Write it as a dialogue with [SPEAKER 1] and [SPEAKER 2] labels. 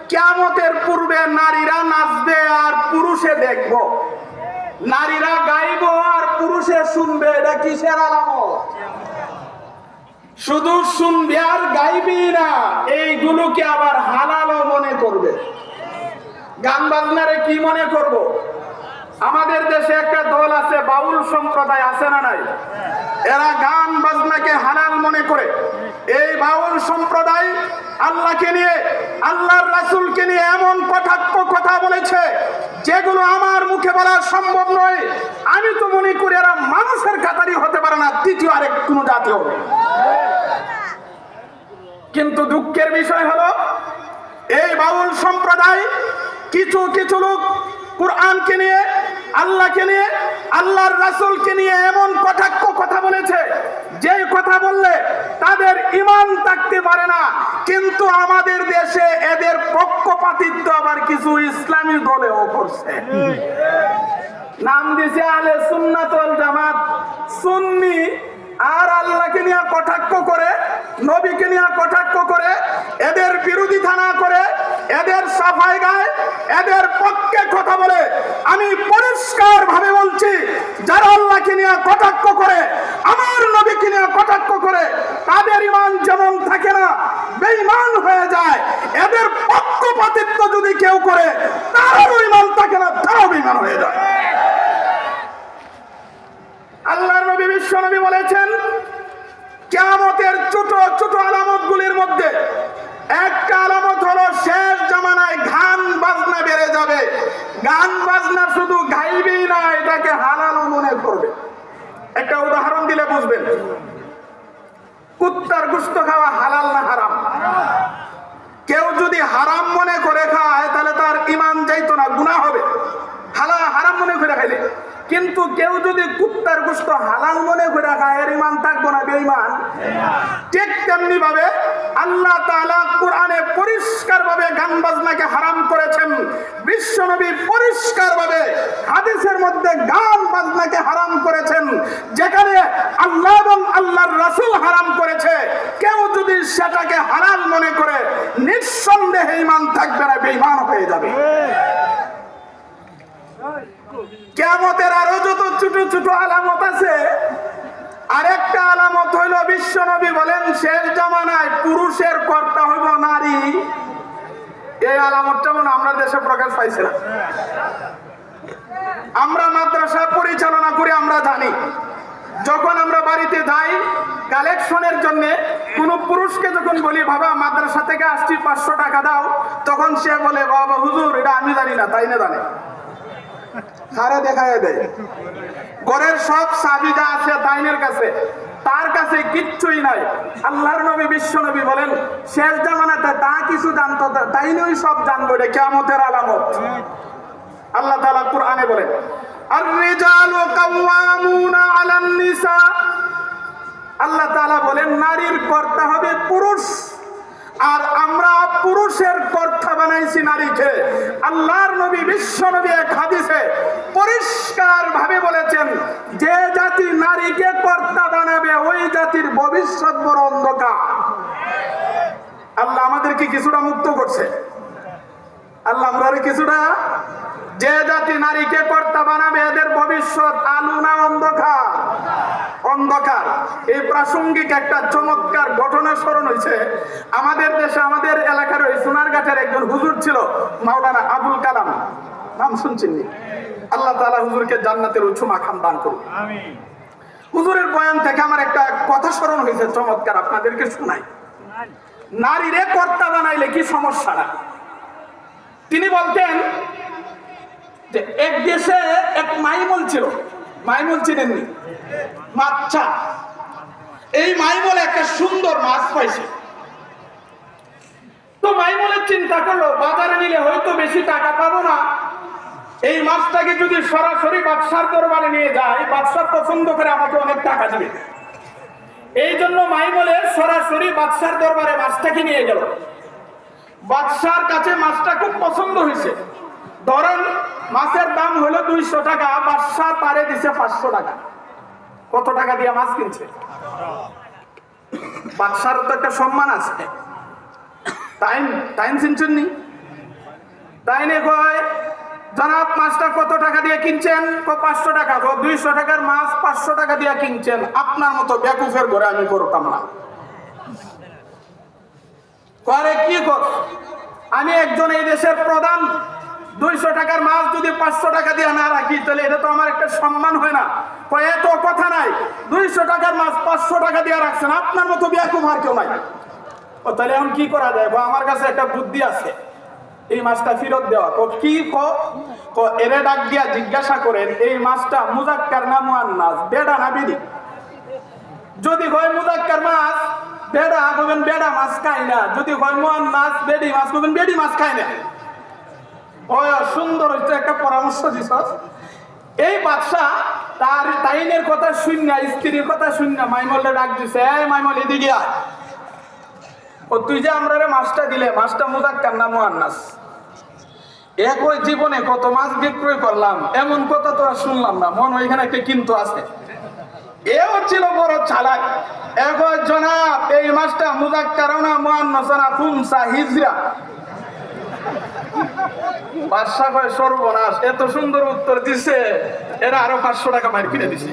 [SPEAKER 1] কিয়ামতের পূর্বে নারীরা নাচবে আর পুরুষে দেখব, নারীরা গাইব আর পুরুষে শুনবে। এটা কিসের আলামত? শুধু শুনবে আর গাইবি না, এইগুলোকে আবার হালালও মনে করবে। গান বাজনারে কি মনে করব? আমাদের দেশে একটা দল আছে, বাউল সম্প্রদায়, আছে না নাই? এরা গান বাজনাকে হালাল মনে করে। এই বাউল সম্প্রদায় আল্লাহকে নিয়ে, আল্লাহর রাসূলকে নিয়ে এমন কটাক্ষ কথা বলেছে যেগুলো আমার মুখে বলা সম্ভব নয়। আমি তো মনে করি এরা মানুষের কাতারই হতে পারে না, তৃতীয় আরেক কোন জাতি হবে। কিন্তু দুঃখের বিষয় হলো এই বাউল সম্প্রদায় কিছু কিছু লোক কুরআনকে নিয়ে, আল্লাহকে নিয়ে, আল্লাহর রাসূলকে নিয়ে এমন কটাক্ষ কথা বলেছে যে কথা বললে তাদের ঈমান থাকতে পারে না। কিন্তু আমাদের দেশে এদের পক্ষপাতিত্ব আবার কিছু ইসলামী দলেও করছে। নাম দিছে আহলে সুন্নাত ওয়াল জামাত, সুন্নি। আর আল্লাহকে নিয়ে কটাক্ষ করে, নবীকে নিয়ে কটাক্ষ করে, এদের বিরোধিতা না করে, এদের সাফাই গায়, এদের পক্ষে কথা বলে। আমি পরিষ্কার ভাবে বলছি, যারা আল্লাহকে নিয়ে কটাক্ষ করে, আমার নবীকে নিয়ে কটাক্ষ করে, তাদের ঈমান যেমন থাকে না, বেঈমান হয়ে যায়। এদের পক্ষপাতিত্ব যদি কেউ করে, তারও ঈমান থাকে না, তারাও বেঈমান হয়ে যায়। আল্লাহর নবী, বিশ্ব নবী বলেছেন, কিয়ামতের ছোট ছোট আলামতগুলির মধ্যে একটা আলামত হলো শেষ জামানায় গান বাজনা বেড়ে যাবে। গান বাজনা শুধু গাইবেই না, এটাকে হালাল মনে করবে। একটা উদাহরণ দিলে বুঝবেন। কুত্তার গোশত খাওয়া হালাল না হারাম? কেউ যদি হারাম মনে করে খায় তাহলে তার ঈমান যাইতো না, গুনাহ হবে। হারাম মনে করে খাইলে। কিন্তু কেউ যদি কুত্তার গোশত হালাল মনে করে খায়, এর ঈমান থাকবো না, বেঈমান। ঠিক তেমনি ভাবে আল্লাহ তাআলা কোরআনে পরিষ্কার ভাবে গান বাজনাকে হারাম করেছেন। বিশ্ব নবী পরিষ্কার ভাবে হাদিসের মধ্যে গান বাজনাকে হারাম করেছেন। যেখানে আল্লাহ এবং আল্লাহর রাসূল হারাম করেছে, কেউ যদি সেটাকে হালাল মনে করে, নিঃসন্দেহে ঈমান থাকবে না, বেঈমান হয়ে যাবে। কিয়ামতের আরো যত ছোট ছোট আলামত আছে, আরেকটা আলামত হইল, বিশ্ব নবী বলেন, শেষ জামানায় পুরুষের কর্তা হইব নারী। এই আলামতটা মনে আমরা দেশে প্রকাশ পাইছে না। আমরা মাদ্রাসা পরিচালনা করি, আমরা জানি, যখন আমরা বাড়িতে যাই কালেকশনের জন্য, কোন পুরুষকে যখন বলি, বাবা মাদ্রাসা থেকে আসছি 500 টাকা দাও, তখন সে বলে, বাবা হুজুর এটা আমি জানি না, তাই না জানে, সারা দেখায় দেয়। ঘরের সব চাবি যা আছে তাইনের কাছে, তার কাছে কিচ্ছুই নাই। আল্লাহর নবী, বিশ্ব নবী বলেন, শেষ জামানাতে তা কিছু জানতো, তাইনই সব জানবো। এটা কিয়ামতের আলামত। আল্লাহ তাআলা কোরআনে বলেন, আর-রিজালু কাওয়ামুনা আলান নিসা। আল্লাহ তাআলা বলেন, নারীর কর্তা হবে পুরুষ, আর আমরা পুরুষের কর্তা বানাইছি নারীকে। আল্লাহর নবী, বিশ্ব নবী এক হাদিসে পরিষ্কার ভাবে বলেছেন, যে জাতি নারীকে কর্তা বানাবে, ওই জাতির ভবিষ্যৎ বড় অন্ধকার। আল্লাহ আমাদেরকে কিছুটা মুক্ত করছে। আল্লাহ আমরা কিছুটা, যে জাতি নারীকে কর্তা বানাবে, এদের ভবিষ্যৎ আলো না অন্ধকার? অন্ধকার। এই প্রাসঙ্গিক একটা চমৎকার ঘটনা স্মরণ হয়েছে। আমাদের দেশে, আমাদের এলাকার ওই সোনারঘাটের একজন হুজুর ছিল, মাওলানা আবুল কালাম, নাম শুনছেন? আল্লাহ তাআলা হুজুরকে জান্নাতের উচ্চ মাকাম দান করুন। আমিন। হুজুরের বয়ান থেকে আমার একটা কথা স্মরণ হয়েছে চমৎকার, আপনাদেরকে শোনাই। নারীরে কর্তা বানাইলে কি সমস্যা না? তিনি বলতেন যে এক দেশে এক মাইমুল ছিল। মাইমুল চিনেননি? মাছা। এই মাইমুল একটা সুন্দর মাছ পাইছে। তো মাইমুলের চিন্তা করলো, বাজারে নিলে হয়তো বেশি টাকা পাবো না, এই মাছটাকে যদি সরাসরি বাদশার দরবারে নিয়ে যায়, বাদশা পছন্দ করে আমাকে অনেক টাকা দিবে। এই জন্য মাইমুলে সরাসরি বাদশার দরবারে মাছটাকে নিয়ে গেল। বাদশার কাছে মাছটা খুব পছন্দ হয়েছে। ধরেন মাছের দাম হলো 200 টাকা, বাদশা পারে দিছে 500 টাকা। কত টাকা দিয়ে মাছ কিনছে? বাদশার তো একটা সম্মান আছে, তাই চিনছেন নি? তাই নে কয় জনাব মাছটা কত টাকা দিয়ে কিনছেন? 500 টাকা। 200 টাকার মাছ 500 টাকা দিয়ে কিনছেন, আপনার মতো বেকুফের ঘরে আমি করতাম না। করে কি কর, আমি একজন এই দেশের প্রধান, 200 টাকার মাছ যদি 500 টাকা দিয়ে না রাখি তাহলে এটা তো আমার একটা সম্মান হয় না। কয় এত কথা নাই, 200 টাকার মাছ 500 টাকা দিয়ে রাখছেন, আপনার মতো বেকুফ আর কেউ নাই। ও তাহলে এখন কি করা যায়? আমার কাছে একটা বুদ্ধি আছে, এই মাছটা ফেরত দেওয়া। কি এরে ডাক দিয়া জিজ্ঞাসা করেন এই মাছটা মুজাক্কার না মুআন্নাস, বেডা না বেডি? যদি হয় মুজাক্কার মাছ বেডা বলবেন বেডা মাছ খাই না, যদি হয় মুআন্নাস বেডি মাছ বলবেন বেডি মাছ খাই না। ওই সুন্দর হচ্ছে একটা পরামর্শ দিছস। এই বাদশাহ তার তাইনের কথা শুননা, স্ত্রীর কথা শুননা মাইমলে ডাক দিছে, এই মাইমল এদিকে আয়। ও তুই যে আমরা মাছটা দিলে, মাছটা মুজাক্কার না মুআন্নাস? একই জীবনে কত মাছ বিক্রয় করলাম, এমন কথা তো আর শুনলাম না। মন ওইখানে একটা কিন্তু আছে। এও ছিল বড় চালাক। একই জনাব এই মাছটা মুজাক্কার না মুআন্নাস না খুমসা হিজরা? বাদশা কয় সর্বনাশ, এত সুন্দর উত্তর দিছে, এরা আরো 500 টাকা মার কিনে দিছে।